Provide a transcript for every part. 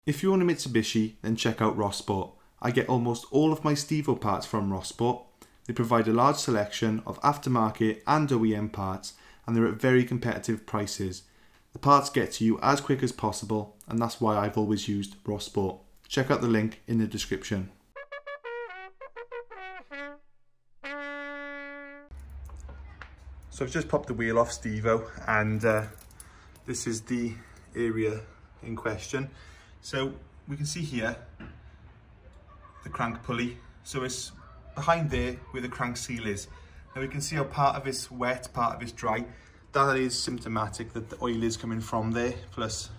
If you own a Mitsubishi, then check out Rossport. I get almost all of my Stevo parts from Rossport. They provide a large selection of aftermarket and OEM parts, and they're at very competitive prices. The parts get to you as quick as possible, and that's why I've always used Rossport. Check out the link in the description. So I've just popped the wheel off Stevo, and this is the area in question. So we can see here the crank pulley. So it's behind there where the crank seal is. Now we can see how part of it's wet, part of it's dry. That is symptomatic that the oil is coming from there. Plus,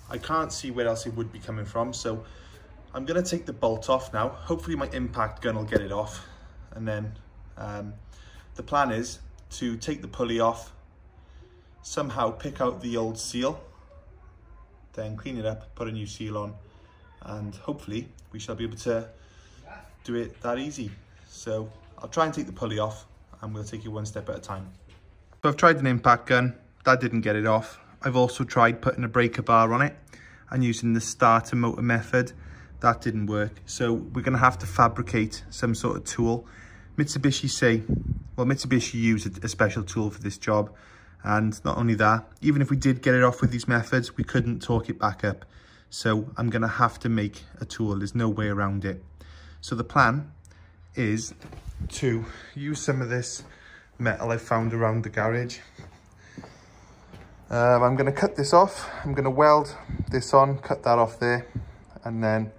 I can't see where else it would be coming from. So I'm gonna take the bolt off now. Hopefully my impact gun will get it off. And then the plan is to take the pulley off, somehow pick out the old seal, then clean it up, put a new seal on, and hopefully we shall be able to do it that easy. So I'll try and take the pulley off, and we'll take it one step at a time. So I've tried an impact gun, that didn't get it off. I've also tried putting a breaker bar on it and using the starter motor method. That didn't work. So we're gonna have to fabricate some sort of tool. Mitsubishi used a special tool for this job. And not only that, even if we did get it off with these methods, we couldn't torque it back up. So I'm gonna have to make a tool. There's no way around it. So the plan is to use some of this metal I found around the garage. I'm gonna cut this off. I'm gonna weld this on, cut that off there. And then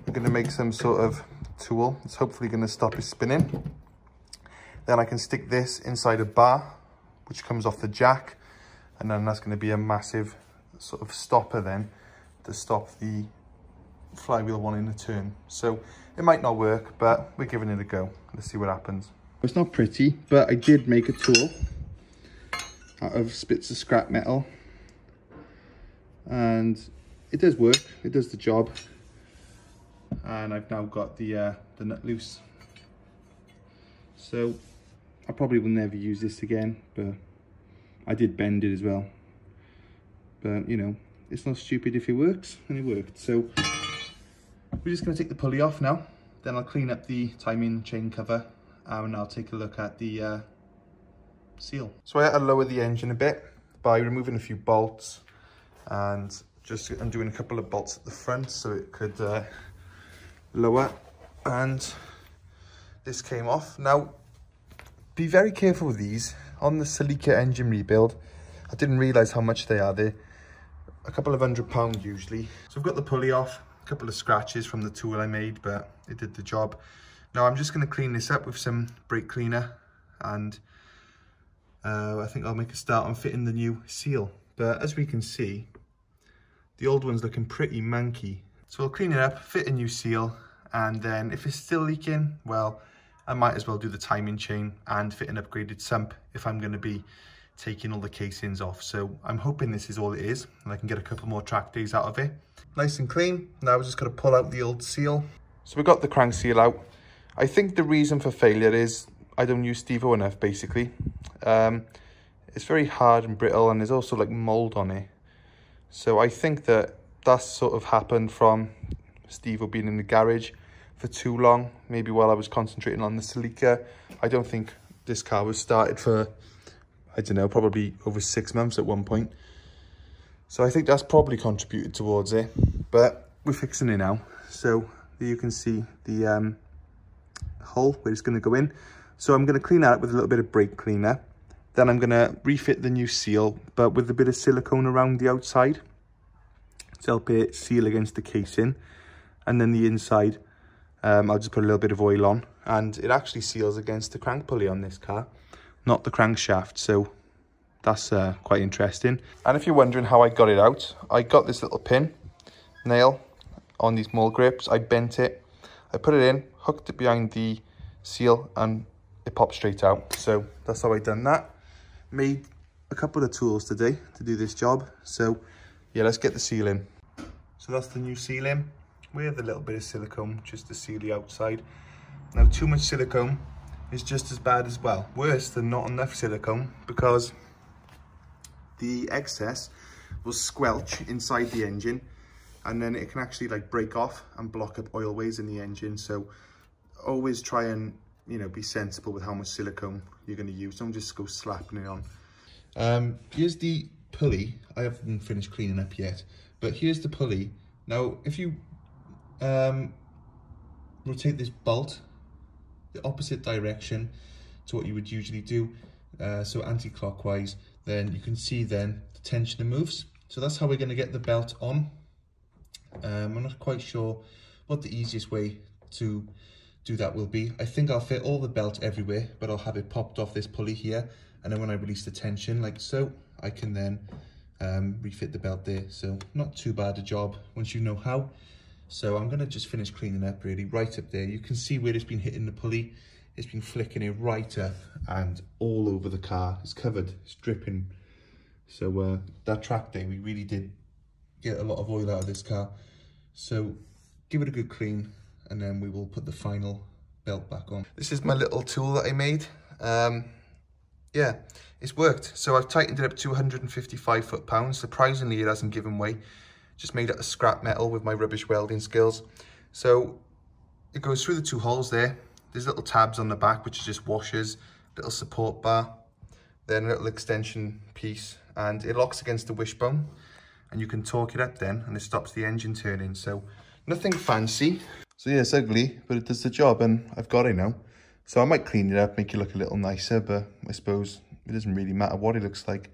I'm gonna make some sort of tool. It's hopefully gonna stop it spinning. Then I can stick this inside a bar, which comes off the jack. And then that's gonna be a massive sort of stopper then to stop the flywheel wanting to turn. So it might not work, but we're giving it a go. Let's see what happens. It's not pretty, but I did make a tool out of bits of scrap metal. And it does work, it does the job. And I've now got the nut loose. So I probably will never use this again, but I did bend it as well. But you know, it's not stupid if it works, and it worked. So we're just gonna take the pulley off now. Then I'll clean up the timing chain cover, and I'll take a look at the seal. So I had to lower the engine a bit by removing a few bolts and just undoing a couple of bolts at the front so it could lower, and this came off. Now be very careful with these. On the Celica engine rebuild, I didn't realize how much they are. They're a couple of £100 usually. So I've got the pulley off, a couple of scratches from the tool I made, but it did the job. Now I'm just going to clean this up with some brake cleaner, and I think I'll make a start on fitting the new seal. But as we can see, the old one's looking pretty manky. So I'll clean it up, fit a new seal, and then if it's still leaking, well, I might as well do the timing chain and fit an upgraded sump if I'm going to be taking all the casings off. So I'm hoping this is all it is, and I can get a couple more track days out of it. Nice and clean. Now we're just going to pull out the old seal. So we got the crank seal out. I think the reason for failure is I don't use Stevo enough, basically. It's very hard and brittle, and there's also like mold on it. So I think that that's sort of happened from Stevo being in the garage for too long, maybe while I was concentrating on the Celica. I don't think this car was started for, I don't know, probably over 6 months at one point. So I think that's probably contributed towards it, but we're fixing it now. So there you can see the hole where it's going to go in. So I'm going to clean that up with a little bit of brake cleaner. Then I'm going to refit the new seal, but with a bit of silicone around the outside to help it seal against the casing. And then the inside, I'll just put a little bit of oil on, and it actually seals against the crank pulley on this car, not the crankshaft. So that's quite interesting. And if you're wondering how I got it out, I got this little pin nail on these mole grips. I bent it, I put it in, hooked it behind the seal, and it popped straight out. So that's how I done that. Made a couple of tools today to do this job. So yeah, let's get the seal in. So that's the new seal in with a little bit of silicone just to seal the outside. Now too much silicone is just as bad as, well, worse than not enough silicone, because the excess will squelch inside the engine and then it can actually like break off and block up oil ways in the engine. So always try and, you know, be sensible with how much silicone you're going to use. Don't just go slapping it on. Here's the pulley. I haven't finished cleaning up yet, but here's the pulley. Now, if you rotate this bolt the opposite direction to what you would usually do, so anti-clockwise, then you can see then the tensioner moves. So that's how we're going to get the belt on. I'm not quite sure what the easiest way to do that will be. I think I'll fit all the belt everywhere, but I'll have it popped off this pulley here, and then when I release the tension like so, I can then refit the belt there. So not too bad a job once you know how. So I'm going to just finish cleaning up really right up there. You can see where it's been hitting the pulley. It's been flicking it right up and all over the car. It's covered, it's dripping. So that track day, we really did get a lot of oil out of this car. So give it a good clean, and then we will put the final belt back on. This is my little tool that I made. Yeah, it's worked. So I've tightened it up to 155 foot-pounds. Surprisingly, it hasn't given way. Just made it of scrap metal with my rubbish welding skills. So it goes through the two holes there. There's little tabs on the back, which are just washers, little support bar, then a little extension piece, and it locks against the wishbone, and you can torque it up then, and it stops the engine turning. So nothing fancy. So yeah, it's ugly, but it does the job, and I've got it now. So I might clean it up, make it look a little nicer, but I suppose it doesn't really matter what it looks like.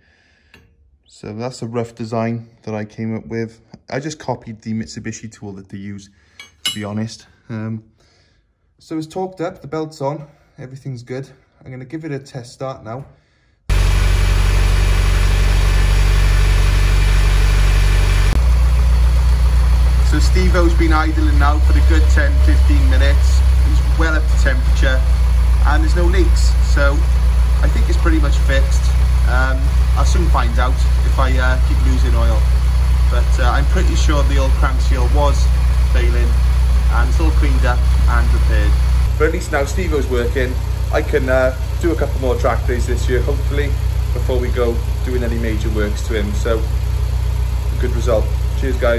So that's a rough design that I came up with. I just copied the Mitsubishi tool that they use, to be honest. So it's torqued up, the belt's on, everything's good. I'm going to give it a test start now. So Steve-O's been idling now for a good 10-15 minutes. He's well up to temperature and there's no leaks. So I think it's pretty much fixed. I'll soon find out if I keep losing oil. But I'm pretty sure the old crank seal was failing, and it's all cleaned up and repaired. But at least now Steve-O's working. I can do a couple more track days this year, hopefully, before we go doing any major works to him. So, a good result. Cheers, guys.